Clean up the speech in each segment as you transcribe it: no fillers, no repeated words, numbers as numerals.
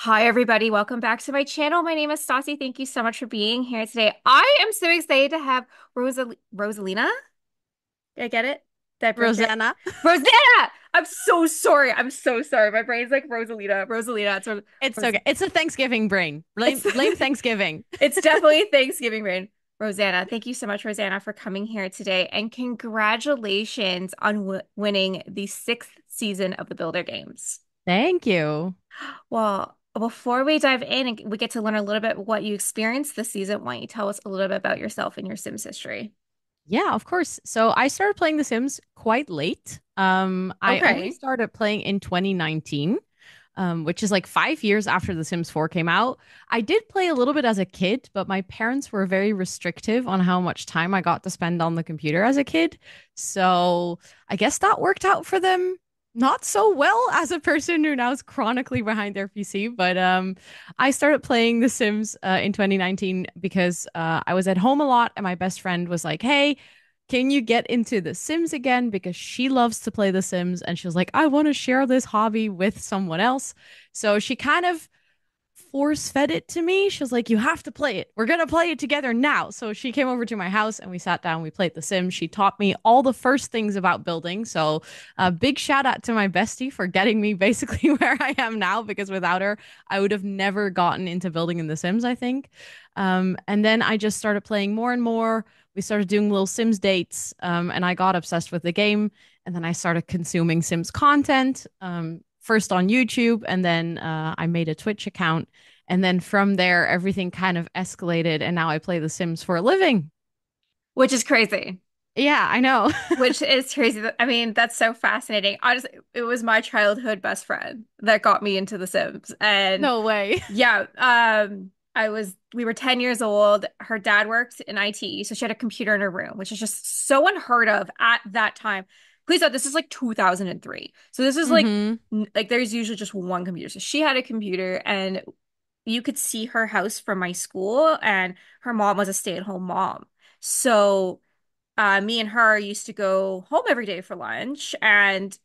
Hi, everybody. Welcome back to my channel. My name is Stassi. Thank you so much for being here today. I am so excited to have Rosalina. Did I get it? Did I butcher it? Rosanna. Rosanna! I'm so sorry. I'm so sorry. My brain's like Rosalina. Rosalina. It's Ros okay. It's a Thanksgiving brain. it's Blame Thanksgiving. it's definitely Thanksgiving rain. Rosanna, thank you so much, Rosanna, for coming here today. And congratulations on w winning the sixth season of the Builder Games. Thank you. Well, before we dive in and we get to learn a little bit what you experienced this season, why don't you tell us a little bit about yourself and your Sims history? Yeah, of course. So I started playing The Sims quite late. I only Okay. started playing in 2019, which is like 5 years after The Sims 4 came out. I did play a little bit as a kid, but my parents were very restrictive on how much time I got to spend on the computer as a kid. So I guess that worked out for them not so well as a person who now is chronically behind their PC. But I started playing The Sims in 2019 because I was at home a lot, and my best friend was like, "Hey, can you get into The Sims again?" Because she loves to play The Sims, and she was like, "I want to share this hobby with someone else." So she kind of force fed it to me. She was like, "You have to play it. We're going to play it together now." So she came over to my house and we sat down. We played The Sims. She taught me all the first things about building. So a big shout out to my bestie for getting me basically where I am now, because without her, I would have never gotten into building in The Sims, I think. And then I just started playing more and more. We started doing little Sims dates, and I got obsessed with the game. And then I started consuming Sims content, first on YouTube, and then I made a Twitch account. And then from there, everything kind of escalated, and now I play The Sims for a living. Which is crazy. Yeah, I know. Which is crazy. I mean, that's so fascinating. Honestly, it was my childhood best friend that got me into The Sims. And No way. yeah, we were 10 years old. Her dad worked in IT, so she had a computer in her room, which is just so unheard of at that time. Please note, this is like 2003. So this is Hmm. like there's usually just one computer. So she had a computer and you could see her house from my school, and her mom was a stay-at-home mom. So me and her used to go home every day for lunch, and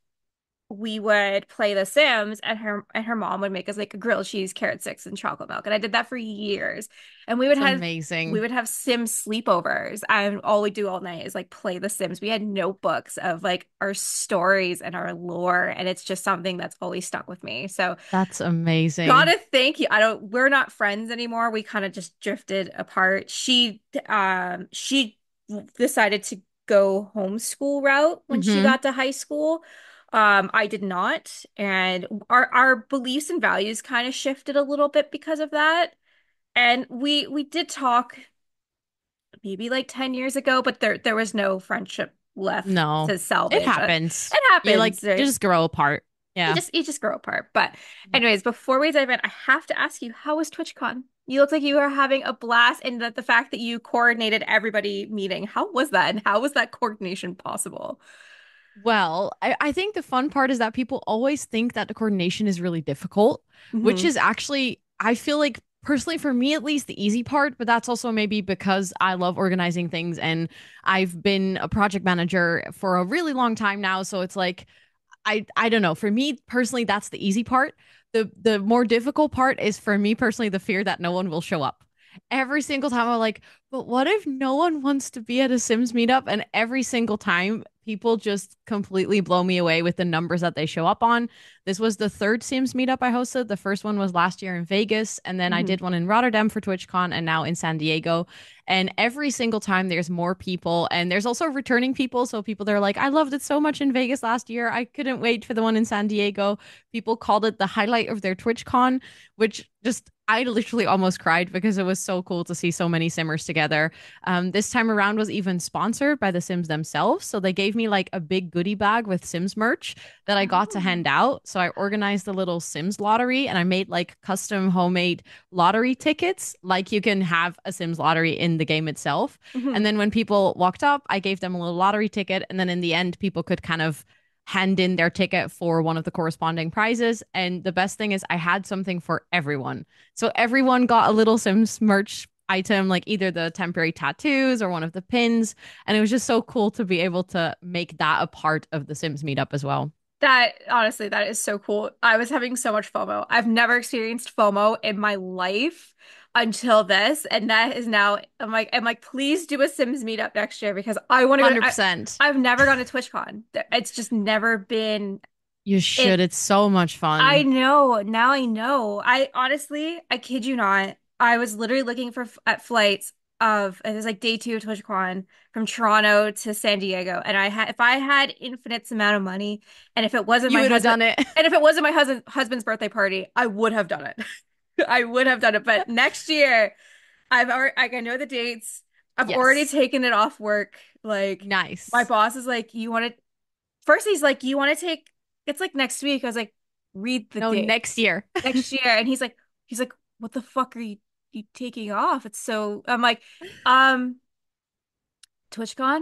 we would play The Sims, and her mom would make us like a grilled cheese, carrot sticks, and chocolate milk. And I did that for years. And It's we amazing. would have Sim sleepovers, and all we do all night is like play The Sims. We had notebooks of like our stories and our lore, and it's just something that's always stuck with me. So That's amazing. gotta thank you. We're not friends anymore. We kind of just drifted apart. She decided to go homeschool route when she Hmm. got to high school. I did not, and our beliefs and values kind of shifted a little bit because of that. And we did talk maybe like 10 years ago, but there was no friendship left No, to it salvage. happens. It You like happens, right? just grow apart. Yeah. You just grow apart. But anyways, before we dive in, I have to ask you, how was TwitchCon? You look like you are having a blast, and that the fact that you coordinated everybody meeting, how was that? And how was that coordination possible? Well, I think the fun part is that people always think that the coordination is really difficult, which Hmm. is actually, I feel like personally for me at least, the easy part, but that's also maybe because I love organizing things and I've been a project manager for a really long time now. So it's like, I don't know. For me personally, that's the easy part. The more difficult part is for me personally the fear that no one will show up. Every single time I'm like, but what if no one wants to be at a Sims meetup? And every single time people just completely blow me away with the numbers that they show up on. This was the third Sims meetup I hosted. The first one was last year in Vegas, and then I Hmm. did one in Rotterdam for TwitchCon, and now in San Diego. And every single time there's more people, and there's also returning people. So people that are like, I loved it so much in Vegas last year. I couldn't wait for the one in San Diego. People called it the highlight of their TwitchCon, which just I literally almost cried because it was so cool to see so many Simmers together. This time around was even sponsored by the Sims themselves. So they gave me like a big goodie bag with Sims merch that I got to Oh. hand out. So I organized the little Sims lottery, and I made like custom homemade lottery tickets, like you can have a Sims lottery in the game itself. And Hmm. then when people walked up, I gave them a little lottery ticket. And then in the end, people could kind of hand in their ticket for one of the corresponding prizes. And the best thing is, I had something for everyone. So everyone got a little Sims merch item, like either the temporary tattoos or one of the pins. And it was just so cool to be able to make that a part of the Sims meetup as well. That honestly, that is so cool. I was having so much FOMO. I've never experienced FOMO in my life until this, and that is now. I'm like, please do a Sims meetup next year because I want to go to. 100%. I've never gone to TwitchCon. It's just never been You it. should. It's so much I fun. know. Now I know. I honestly, I kid you not. I was literally looking for at flights of it was like day two of TwitchCon from Toronto to San Diego, and I had if I had infinite amount of money, and if it wasn't You my would have husband, done it. and if it wasn't my husband's birthday party, I would have done it. I would have done it. But next year, I've already I know the dates. I've already Yes. taken it off work. Like my Nice. boss is like, you want to first he's like, you want to take it's like next week. I was like, read the No, date next year. next year. And he's like, what the fuck are you taking off? It's so I'm like, um, TwitchCon?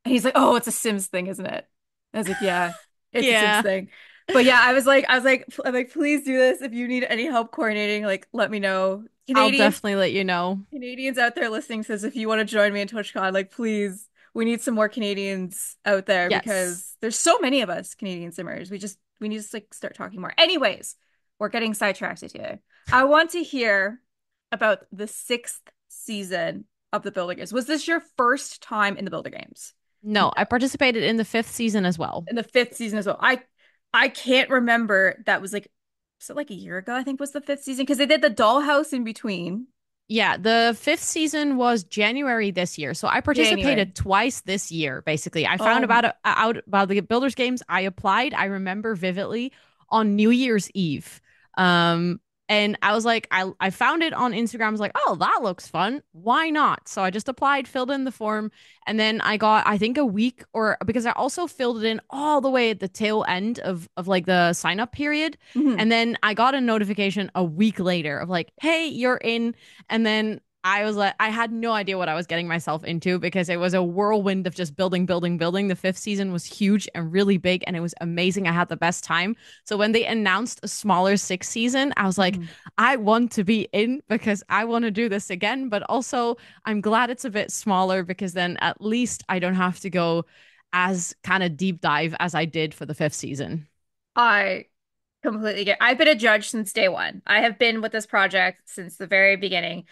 And he's like, oh, it's a Sims thing, isn't it? I was like, yeah, it's a Sims Yeah. thing. But yeah, I'm like, please do this. If you need any help coordinating, like, let me know. I'll definitely let you know. Canadians out there listening says if you want to join me in TwitchCon, like please, we need some more Canadians out there Yes. because there's so many of us Canadian simmers. We need to like start talking more. Anyways, we're getting sidetracked here. I want to hear about the sixth season of the Builder Games. Was this your first time in the Builder Games? No. No, I participated in the fifth season as well. In the fifth season as well. I can't remember that was like so like a year ago, I think was the fifth season because they did the dollhouse in between. Yeah, the fifth season was January this year. So I January. participated twice this year, basically. I found Oh. out about the Builders Games. I applied, I remember vividly, on New Year's Eve. Um, and I was like, I found it on Instagram. I was like, oh, that looks fun. Why not? So I just applied, filled in the form, and then I got, I think, a week or because I also filled it in all the way at the tail end of like the sign up period. Mhm. And then I got a notification a week later of like, hey, you're in. And then I was like, I had no idea what I was getting myself into because it was a whirlwind of just building, building, building. The fifth season was huge and really big, and it was amazing. I had the best time. So when they announced a smaller sixth season, I was like, Mhm. I want to be in because I want to do this again. But also, I'm glad it's a bit smaller because then at least I don't have to go as kind of deep dive as I did for the fifth season. I completely get. I've been a judge since day one. I have been with this project since the very beginning,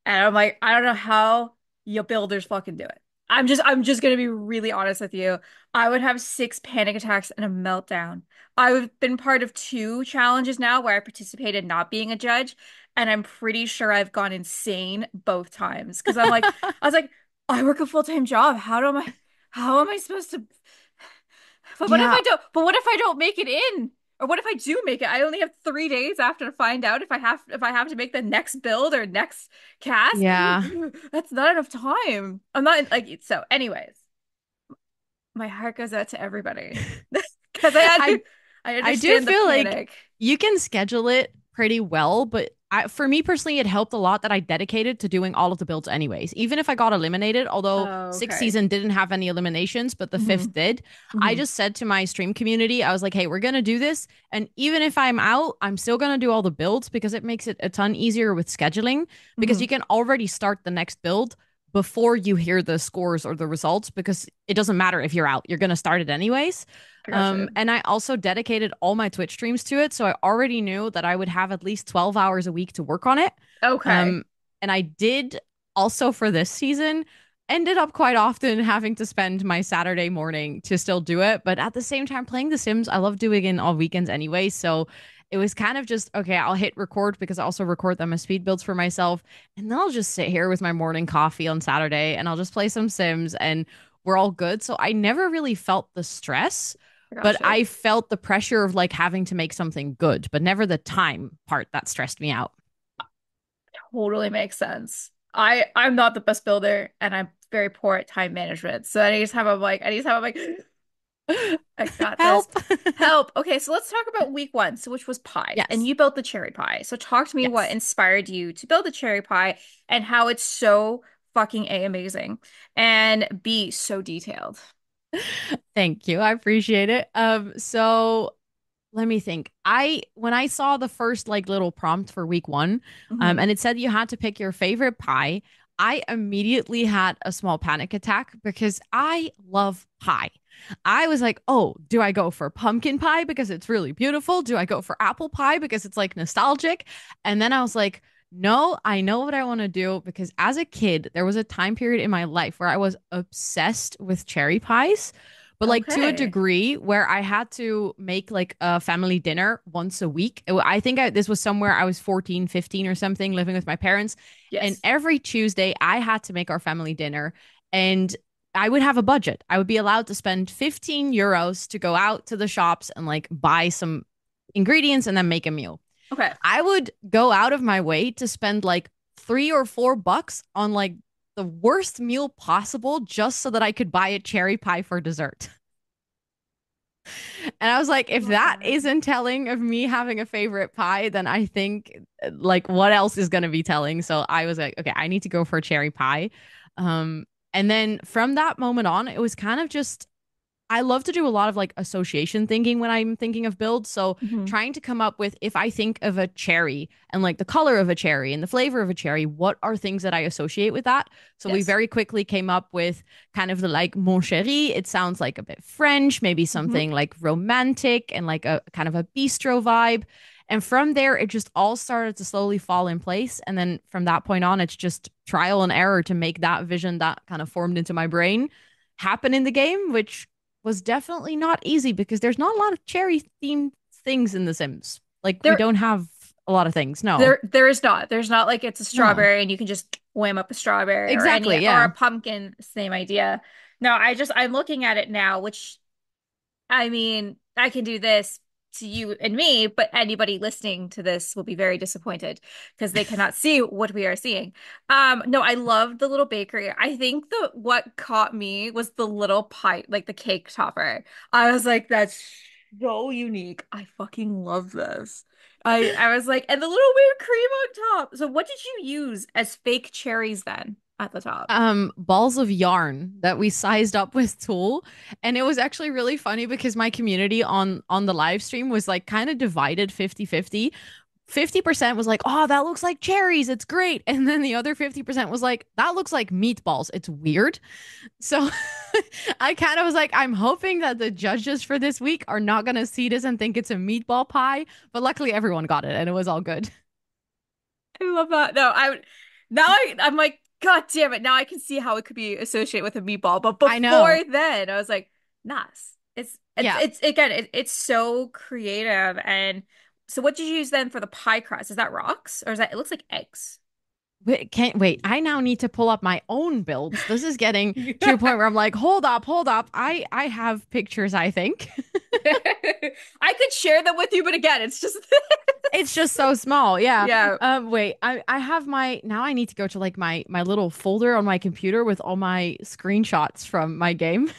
and I'm like, I don't know how you builders fucking do it. I'm just gonna be really honest with you. I would have six panic attacks and a meltdown. I've been part of two challenges now where I participated not being a judge, and I'm pretty sure I've gone insane both times because I was like, I work a full-time job. How am I supposed to? But what if Yeah, I don't? But what if I don't make it in? Or what if I do make it? I only have 3 days after to find out if I have to make the next build or next cast. yeah. That's not enough time. I'm not like so. Anyways, my heart goes out to everybody because I I I do understand the feel like panic. you can schedule it pretty well, but for me personally, it helped a lot that I dedicated to doing all of the builds anyways. Even if I got eliminated, although Oh, sixth okay. season didn't have any eliminations, but the Hmm. fifth did, I Hmm. just said to my stream community, I was like, hey, we're going to do this. And even if I'm out, I'm still going to do all the builds because it makes it a ton easier with scheduling because Hmm. you can already start the next build before you hear the scores or the results because it doesn't matter if you're out, you're going to start it anyways. I gotcha. And I also dedicated all my Twitch streams to it. So I already knew that I would have at least 12 hours a week to work on it. Okay. Um, and I did also for this season, ended up quite often having to spend my Saturday morning to still do it. But at the same time, playing The Sims, I love doing it all weekends anyway. So it was kind of just, okay, I'll hit record because I also record them as speed builds for myself. And then I'll just sit here with my morning coffee on Saturday and I'll just play some Sims and we're all good. So I never really felt the stress, I but gotcha. I felt the pressure of like having to make something good, but never the time part that stressed me out. Totally makes sense. I'm not the best builder and I'm very poor at time management. So anytime I'm like I got this. Help. Help. Okay, so let's talk about week one, so which was pies. And Yes. you built the cherry pie. So talk to me what Yes. inspired you to build the cherry pie and how it's so fucking A amazing and B so detailed. Thank you. I appreciate it. So let me think. I when I saw the first like little prompt for week one, Hmm. and it said you had to pick your favorite pie, I immediately had a small panic attack because I love pie. I was like, oh, do I go for pumpkin pie because it's really beautiful? Do I go for apple pie because it's like nostalgic? And then I was like, no, I know what I want to do because as a kid, there was a time period in my life where I was obsessed with cherry pies, but like to a Okay. degree where I had to make like a family dinner once a week. I think this was somewhere I was 14, 15 or something living with my parents. And Yes. every Tuesday, I had to make our family dinner. And I would have a budget. I would be allowed to spend 15 euros to go out to the shops and like buy some ingredients and then make a meal. Okay. I would go out of my way to spend like $3 or $4 on like the worst meal possible just so that I could buy a cherry pie for dessert. And I was like, if Love that that. isn't telling of me having a favorite pie, then I think like what else is going to be telling? So I was like, okay, I need to go for a cherry pie. And then from that moment on, it was kind of just I love to do a lot of like association thinking when I'm thinking of builds. So Hmm. trying to come up with if I think of a cherry and like the color of a cherry and the flavor of a cherry, what are things that I associate with that? So we Yes. very quickly came up with kind of the like mon chéri. It sounds like a bit French, maybe Hmm. something like romantic and like a kind of a bistro vibe. And from there, it just all started to slowly fall in place. And then from that point on, it's just trial and error to make that vision that kind of formed into my brain happen in the game, which was definitely not easy because there's not a lot of cherry themed things in The Sims. Like we There don't have a lot of things. No, there is not. There's not like it's a no, strawberry and you can just wham up a strawberry or any exactly. or Yeah. a pumpkin, same idea. No, I'm looking at it now, which I mean, I can do this to you and me, but anybody listening to this will be very disappointed because they cannot see what we are seeing. No, I love the little bakery. I think the what caught me was the little pie, like the cake topper. I was like, that's so unique. I fucking love this. I was like, and the little whipped cream on top. So what did you use as fake cherries then at the top? Balls of yarn that we sized up with tulle, and it was actually really funny because my community on the live stream was like kind of divided 50-50. 50% was like, oh, that looks like cherries, it's great, and then the other 50% was like, that looks like meatballs, it's weird. So I kind of was like, I'm hoping that the judges for this week are not going to see this and think it's a meatball pie. But luckily, everyone got it and it was all good. I love that. No, I'm like, God damn it. Now I can see how it could be associated with a meatball. But I know. before then, I was like, nice. Yeah. It's again, it's so creative. And so what did you use then for the pie crust? Is that rocks or is that it looks like eggs? Wait, can't wait. I now need to pull up my own builds. This is getting to a point where I'm like, hold up, hold up. I have pictures, I think. I could share them with you, but again, it's just It's just so small. Yeah. yeah. Wait, I have my now I need to go to like my little folder on my computer with all my screenshots from my game.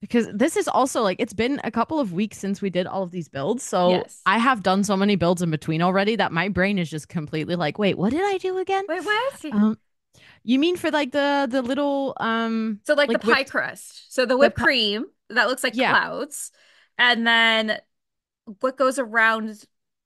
Because this is also like it's been a couple of weeks since we did all of these builds. So Yes. I have done so many builds in between already that my brain is just completely like, wait, what did I do again? Wait, what? Um, you mean for like the little So like the like pie whipped crust. So the the whipped cream that looks like yeah. clouds. And then what goes around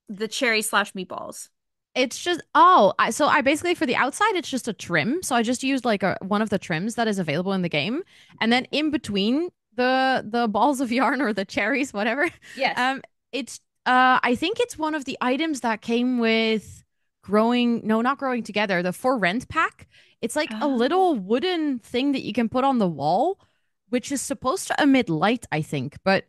the cherry slash meatballs? It's just so I basically for the outside it's just a trim. So I just used like one of the trims that is available in the game, and then in between the balls of yarn or the cherries, whatever. Yes. Um, it's I think it's one of the items that came with growing no not growing together the for rent pack. It's like a Oh, little wooden thing that you can put on the wall, which is supposed to emit light, I think, but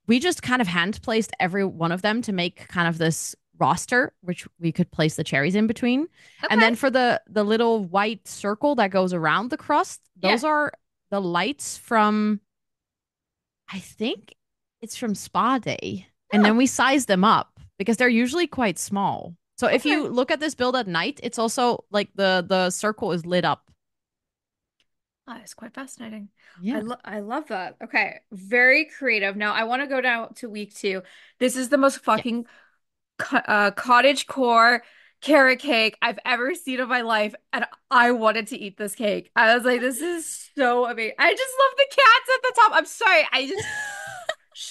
we just kind of hand placed every one of them to make kind of this roster which we could place the cherries in between, and okay. then for the little white circle that goes around the crust, Yeah. those are the lights from I think it's from Spa Day, and then Oh, we size them up because they're usually quite small. So if okay. you look at this build at night, it's also like the circle is lit up. Oh, it's quite fascinating. Yeah. I love that. Okay. Very creative. Now I want to go down to week two. This is the most Yes. fucking cottage core carrot cake I've ever seen in my life, and I wanted to eat this cake. I was like, this is so amazing. I just love the cats at the top. I'm sorry. I just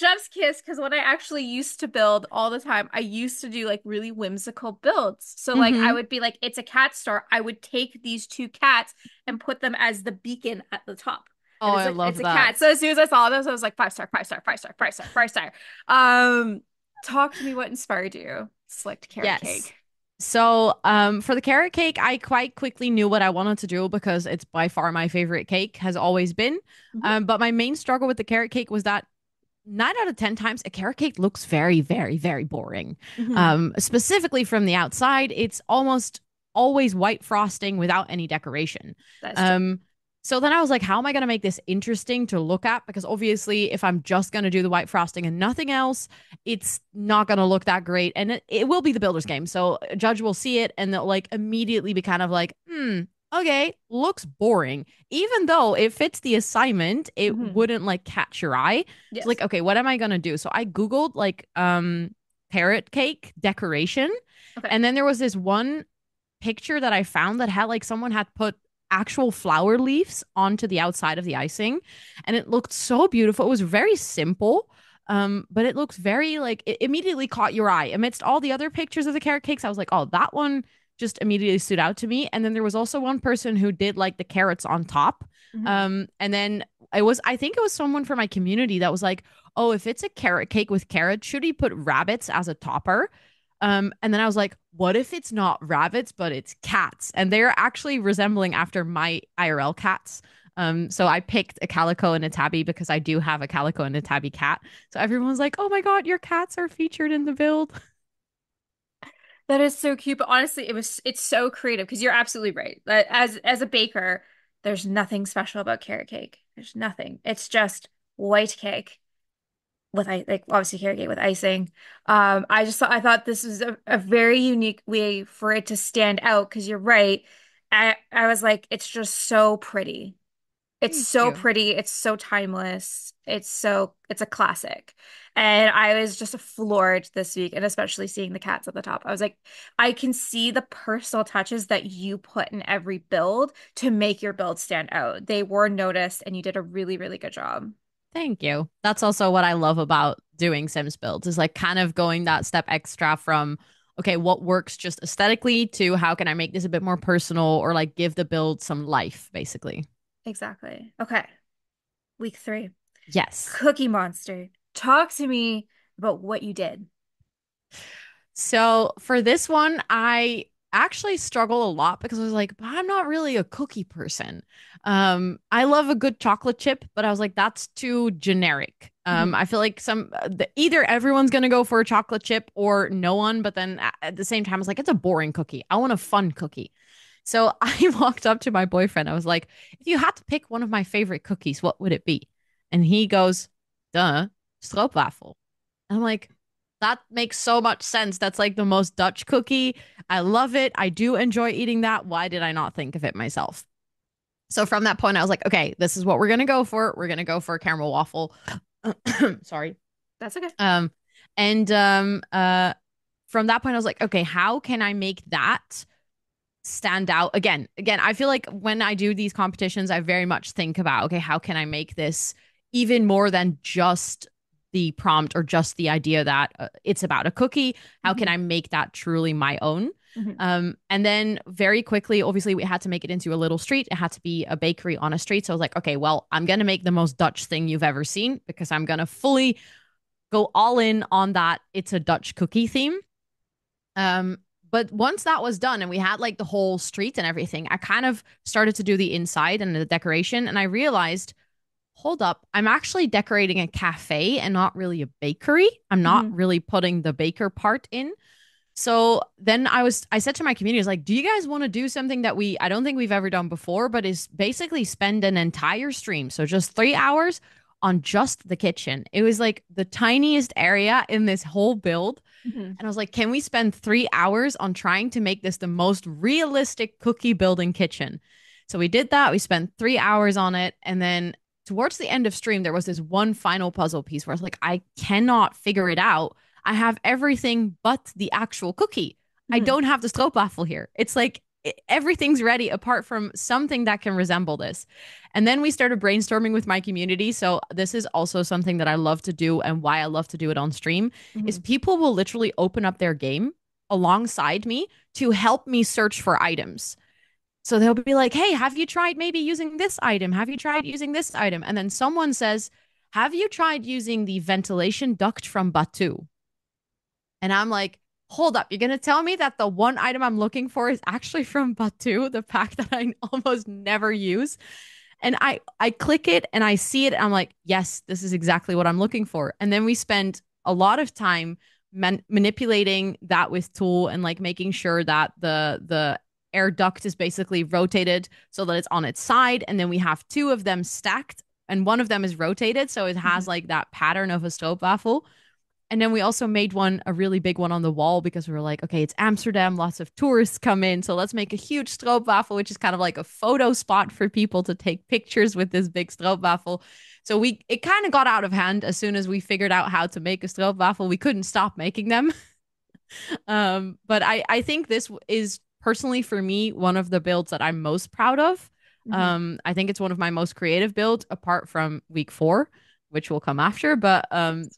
chef's kiss because when I actually used to build all the time, I used to do like really whimsical builds. So like I Hmm. would be like, it's a cat star. I would take these two cats and put them as the beacon at the top. Oh, And I it's love a that. cat. So as soon as I saw those, I was like, five star, five star, five star, five star, five star. Um, talk to me what inspired you. Select carrot Yes. cake. So, for the carrot cake, I quite quickly knew what I wanted to do because it's by far my favorite cake, has always been. Hmm. But my main struggle with the carrot cake was that 9 out of 10 times a carrot cake looks very, very, very boring. Hmm. Specifically from the outside, it's almost always white frosting without any decoration. That's true. Um, so then I was like, how am I going to make this interesting to look at? Because obviously, if I'm just going to do the white frosting and nothing else, it's not going to look that great. And it will be the builder's game. So a judge will see it and they'll like immediately be kind of like, okay, looks boring. Even though it fits the assignment, it Hmm. wouldn't like catch your eye. So like, Yes. okay, what am I gonna do? So I Googled like carrot cake decoration. Okay. And then there was this one picture that I found that had like someone had put actual flower leaves onto the outside of the icing. And it looked so beautiful. It was very simple. But it looks very like it immediately caught your eye. Amidst all the other pictures of the carrot cakes, I was like, oh, that one just immediately stood out to me. And then there was also one person who did like the carrots on top. Hmm. And then I think it was someone from my community that was like, oh, if it's a carrot cake with carrots, should he put rabbits as a topper? And then I was like, what if it's not rabbits, but it's cats? And they're actually resembling after my IRL cats. So I picked a calico and a tabby because I do have a calico and a tabby cat. So everyone was like, oh my God, your cats are featured in the build. That is so cute, but honestly, it's so creative because you're absolutely right. That as a baker, there's nothing special about carrot cake. There's nothing. It's just white cake with like obviously carrot cake with icing. I thought this was a very unique way for it to stand out because you're right. I was like, it's just so pretty. It's Thank so you. pretty. It's so timeless. It's a classic. And I was just floored this week, and especially seeing the cats at the top. I was like, I can see the personal touches that you put in every build to make your build stand out. They were noticed, and you did a really, really good job. Thank you. That's also what I love about doing Sims builds is like kind of going that step extra from, okay, what works just aesthetically to how can I make this a bit more personal or like give the build some life, basically. Exactly. Okay. Week 3. Yes. Cookie Monster. Talk to me about what you did. So for this one, I actually struggle a lot because I was like, but I'm not really a cookie person. I love a good chocolate chip, but I was like, that's too generic. Hmm. I feel like either everyone's gonna go for a chocolate chip or no one, but then at the same time, it's like it's a boring cookie. I want a fun cookie. So I walked up to my boyfriend. I was like, if you had to pick one of my favorite cookies, what would it be? And he goes, duh, stroopwafel. And I'm like, that makes so much sense. That's like the most Dutch cookie. I love it. I do enjoy eating that. Why did I not think of it myself? So from that point, I was like, okay, this is what we're gonna go for. We're gonna go for a caramel waffle. Sorry. That's okay. Um, and from that point, I was like, okay, how can I make that stand out again, I feel like when I do these competitions I very much think about, okay, how can I make this even more than just the prompt or just the idea that it's about a cookie. How can Hmm. I make that truly my own? Hmm. And then very quickly, obviously, we had to make it into a little street. It had to be a bakery on a street. So I was like, okay, well, I'm going to make the most Dutch thing you've ever seen because I'm going to fully go all in on that. It's a Dutch cookie theme. Um, but once that was done and we had like the whole street and everything, I kind of started to do the inside and the decoration. And I realized, hold up, I'm actually decorating a cafe and not really a bakery. I'm not Hmm. really putting the baker part in. So then I said to my community, I was like, do you guys want to do something that I don't think we've ever done before, but is basically spend an entire stream. So just 3 hours on just the kitchen. It was like the tiniest area in this whole build. Hmm. And I was like, can we spend 3 hours on trying to make this the most realistic cookie building kitchen? So we did that. We spent 3 hours on it. And then towards the end of stream, there was this one final puzzle piece where I was like, I cannot figure it out. I have everything but the actual cookie. I Hmm. don't have the stroopwafel here. It's like everything's ready apart from something that can resemble this. And then we started brainstorming with my community. So this is also something that I love to do and why I love to do it on stream is Mhm. people will literally open up their game alongside me to help me search for items. So they'll be like, "Hey, have you tried maybe using this item? Have you tried using this item?" And then someone says, "Have you tried using the ventilation duct from Batu?" And I'm like, hold up, you're going to tell me that the one item I'm looking for is actually from Batu, the pack that I almost never use? And I click it and I see it. And I'm like, yes, this is exactly what I'm looking for. And then we spend a lot of time manipulating that with tool and like making sure that the air duct is basically rotated so that it's on its side. And then we have two of them stacked and one of them is rotated. So it has Mhm. like that pattern of a stroopwafel. And then we also made one, a really big one on the wall because we were like, okay, it's Amsterdam, lots of tourists come in. So let's make a huge stroopwafel, which is kind of like a photo spot for people to take pictures with this big stroopwafel. So it kind of got out of hand as soon as we figured out how to make a stroopwafel. We couldn't stop making them. But I think this is personally for me one of the builds that I'm most proud of. Mhm. I think it's one of my most creative builds apart from week 4, which will come after. But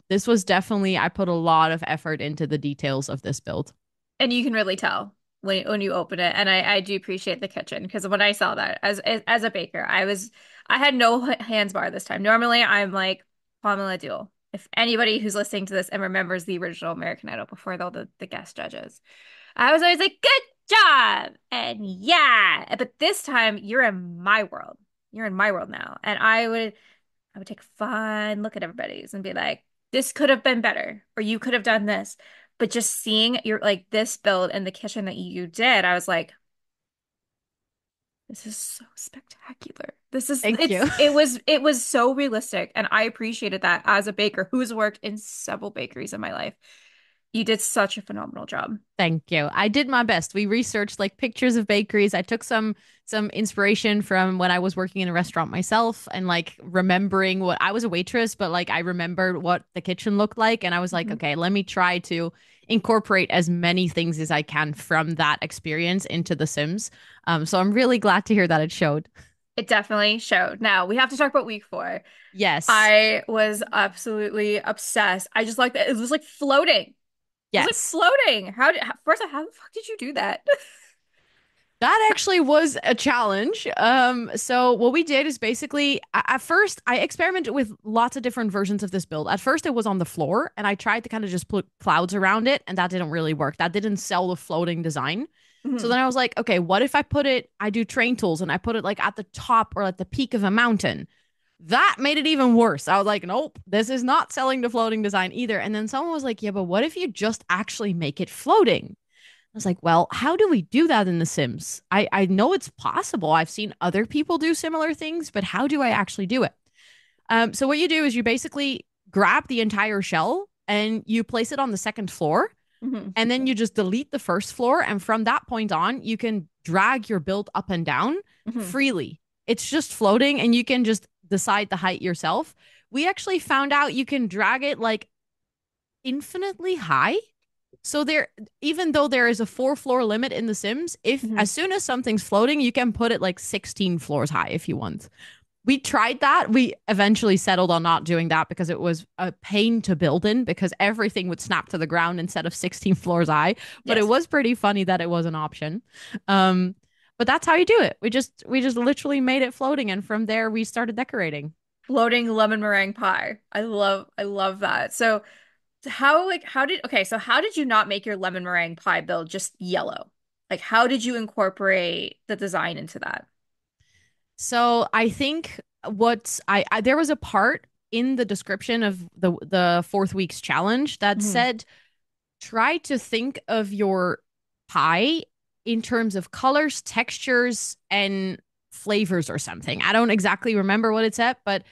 this was definitely I put a lot of effort into the details of this build. And you can really tell when you open it. And I do appreciate the kitchen because when I saw that as a baker, I had no hands bar this time. Normally I'm like Pamela Duel. If anybody who's listening to this and remembers the original American Idol before all the guest judges, I was always like, good job. And yeah. But this time you're in my world. You're in my world now. And I would take a fine look at everybody's and be like, this could have been better, or you could have done this. But just seeing your like this build in the kitchen that you did, I was like, this is so spectacular. Thank you. It was so realistic, and I appreciated that as a baker who's worked in several bakeries in my life. You did such a phenomenal job. Thank you. I did my best. We researched like pictures of bakeries. I took some inspiration from when I was working in a restaurant myself and like remembering what I was a waitress, but like I remembered what the kitchen looked like and I was like, Mhm. okay, let me try to incorporate as many things as I can from that experience into The Sims. So I'm really glad to hear that it showed. It definitely showed. Now we have to talk about week 4. Yes. I was absolutely obsessed. I just like that. It was like floating. It was like Yes. floating. First, how the fuck did you do that? That actually was a challenge. So what we did is basically at first I experimented with lots of different versions of this build. At first it was on the floor and I tried to kind of just put clouds around it and that didn't really work. That didn't sell the floating design. So Mhm. then I was like, okay, what if I do train tools and I put it like at the top or at the peak of a mountain? That made it even worse. I was like, nope, this is not selling the floating design either. And then someone was like, yeah, but what if you just actually make it floating? I was like, well, how do we do that in The Sims? I know it's possible. I've seen other people do similar things, but how do I actually do it? So what you do is you basically grab the entire shell and you place it on the second floor, Mhm. and then you just delete the first floor. And from that point on, you can drag your build up and down Mhm. freely. It's just floating, and you can just decide the height yourself. We actually found out you can drag it like infinitely high. So there, even though there is a 4 floor limit in The Sims, if Mhm. as soon as something's floating, you can put it like 16 floors high if you want. We tried that. We eventually settled on not doing that because it was a pain to build in because everything would snap to the ground instead of 16 floors high. But it Yes. was pretty funny that it was an option. Um, but that's how you do it. We just literally made it floating, and from there we started decorating. Floating lemon meringue pie. I love that. So how did you not make your lemon meringue pie build just yellow? Like how did you incorporate the design into that? So I think I there was a part in the description of the fourth week's challenge that Mhm. said try to think of your pie in terms of colors, textures, and flavors or something. I don't exactly remember what it said, but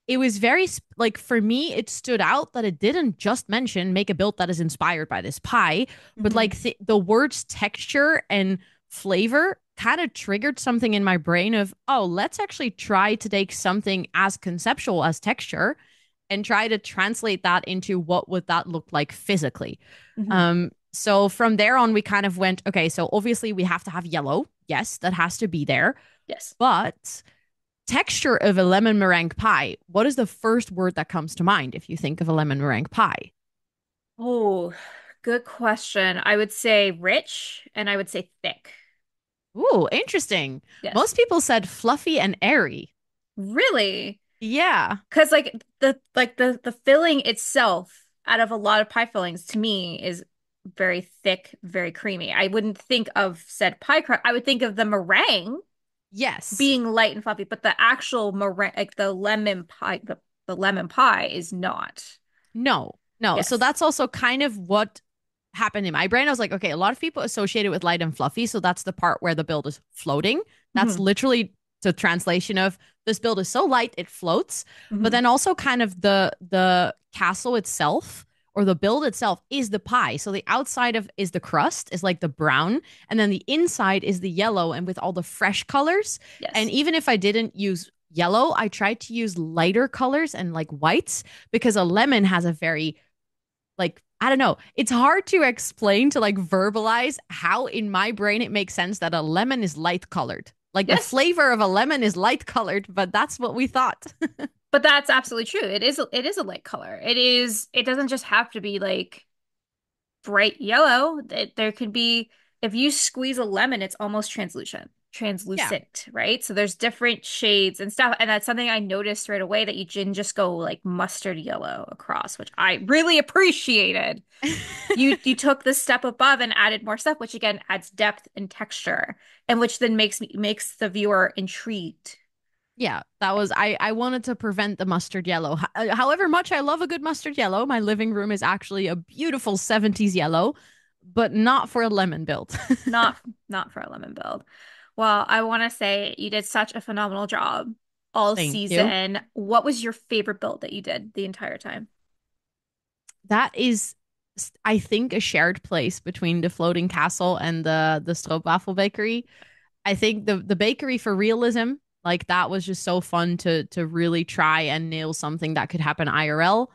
it was very like for me it stood out that it didn't just mention make a build that is inspired by this pie, but Mhm. like the words texture and flavor kind of triggered something in my brain of, oh, let's actually try to take something as conceptual as texture and try to translate that into what would that look like physically. Mhm. So from there on, we kind of went, okay, so obviously we have to have yellow. Yes, that has to be there. Yes. But texture of a lemon meringue pie, what is the first word that comes to mind if you think of a lemon meringue pie? Oh, good question. I would say rich and I would say thick. Ooh, interesting. Yes. Most people said fluffy and airy. Really? Yeah. Because like the filling itself out of a lot of pie fillings to me is very thick, very creamy. I wouldn't think of said pie crust. I would think of the meringue Yes. being light and fluffy, but the actual meringue, like the lemon pie is not. No, no. So Yes. that's also kind of what happened in my brain. I was like, okay, a lot of people associate it with light and fluffy. So that's the part where the build is floating. That's Hmm. literally the translation of this build is so light it floats. But Hmm. then also kind of the castle itself or the build itself is the pie. So the outside of is the crust is like the brown, and then the inside is the yellow and with all the fresh colors. And Yes. even if I didn't use yellow, I tried to use lighter colors and like whites because a lemon has a very like I don't know. It's hard to explain to like verbalize how in my brain it makes sense that a lemon is light colored. Like the Yes. flavor of a lemon is light colored, but that's what we thought. But that's absolutely true. It is a light color. It doesn't just have to be like bright yellow. There could be, if you squeeze a lemon, it's almost Yeah. translucent, right? So there's different shades and stuff. And that's something I noticed right away that you didn't just go like mustard yellow across, which I really appreciated. You took the step above and added more stuff, which again adds depth and texture, and which then makes the viewer intrigued. Yeah, that was I wanted to prevent the mustard yellow. However much I love a good mustard yellow, my living room is actually a beautiful 70s yellow, but not for a lemon build. Not not for a lemon build. Well, I want to say you did such a phenomenal job all Thank you. season. What was your favorite build that you did the entire time? That is I think a shared place between the floating castle and the stroopwafel bakery. I think the bakery for realism, like that was just so fun to really try and nail something that could happen IRL.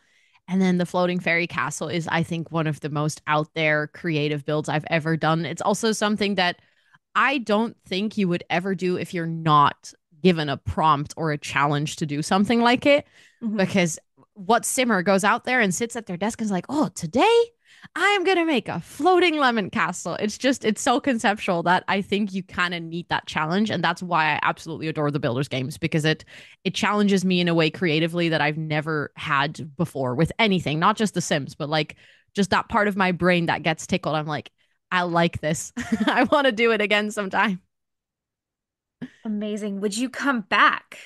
And then the floating fairy castle is, I think, one of the most out there creative builds I've ever done. It's also something that I don't think you would ever do if you're not given a prompt or a challenge to do something like it. Hmm. Because what simmer goes out there and sits at their desk and is like, oh, today I am going to make a floating lemon castle. It's just, it's so conceptual that I think you kind of need that challenge. And that's why I absolutely adore the Builders games because it challenges me in a way creatively that I've never had before with anything, not just The Sims, but like just that part of my brain that gets tickled. I'm like, I like this. I want to do it again sometime. Amazing. Would you come back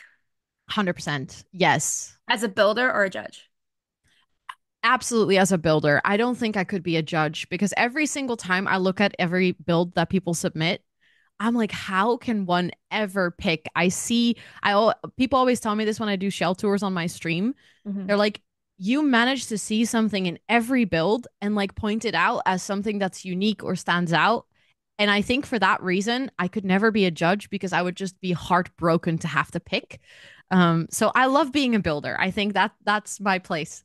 100%. Yes. as a builder or a judge? Absolutely, as a builder, I don't think I could be a judge because every single time I look at every build that people submit, I'm like, how can one ever pick? People always tell me this when I do shell tours on my stream. Hmm. They're like, you manage to see something in every build and like point it out as something that's unique or stands out. And I think for that reason, I could never be a judge because I would just be heartbroken to have to pick. So I love being a builder. I think that's my place.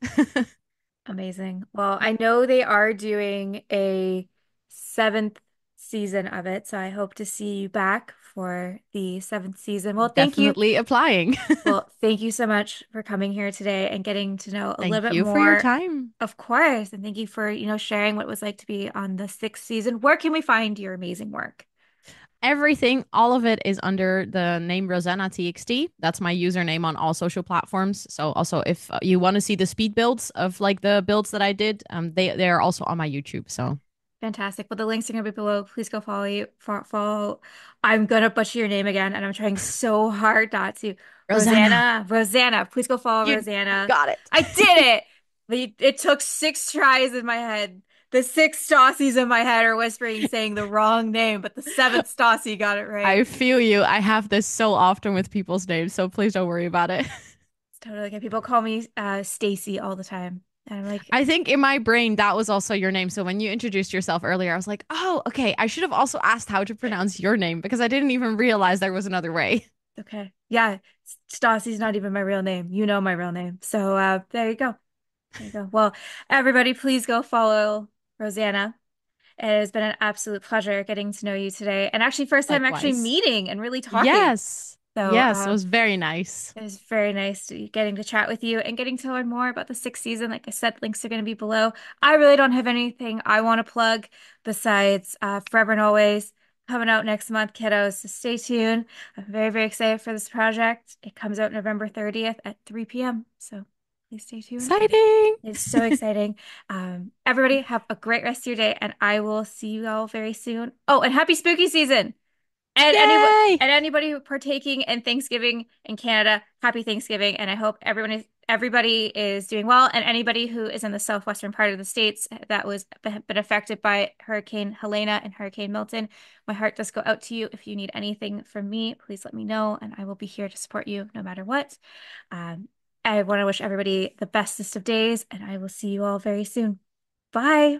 Amazing. Well, I know they are doing a seventh season of it, so I hope to see you back for the seventh season. Well, thank you. Definitely applying. Well, thank you so much for coming here today and getting to know a little Thank bit you for your more, time. of course. And thank you for, sharing what it was like to be on the sixth season. Where can we find your amazing work? Everything, all of it is under the name Rosanna.Txt. That's my username on all social platforms. So also if you want to see the speed builds of like the builds that I did, they're also on my YouTube. So Fantastic. Well, the links are going to be below. Please go follow you. Follow. I'm going to butcher your name again, and I'm trying so hard not to. Rosanna, Rosanna. Rosanna. Please go follow you Rosanna. got it. I did it. It took 6 tries in my head. The 6 Stassies in my head are whispering, saying the wrong name, but the seventh Stassi got it I right. feel you. I have this so often with people's names, so please don't worry about it. It's totally okay. People call me Stacy all the time, and I'm like, I think in my brain that was also your name. So when you introduced yourself earlier, I was like, oh, okay. I should have also asked how to pronounce your name because I didn't even realize there was another way. okay, yeah, Stassi's not even my real name. You know my real name, so there you go. There you go. Well, everybody, please go follow Rosanna. It has been an absolute pleasure getting to know you today, and actually first time actually Likewise. meeting and really talking. Yes. So, Yes, it was very nice. it was very nice getting to chat with you and getting to learn more about the sixth season. Like I said, links are going to be below. I really don't have anything I want to plug besides Forever and Always coming out next month, kiddos. So stay tuned. I'm very, very excited for this project. It comes out November 30th at 3 p.m. So please stay tuned. Exciting. It's so exciting. Everybody have a great rest of your day, and I will see you all very soon. Oh, and happy spooky season. Yay! And anybody who partaking in Thanksgiving in Canada, happy Thanksgiving. And I hope everybody is doing well. And anybody who is in the southwestern part of the states that was been affected by Hurricane Helena and Hurricane Milton, my heart does go out to you. If you need anything from me, please let me know, and I will be here to support you no matter what. Um, I want to wish everybody the bestest of days, and I will see you all very soon. Bye.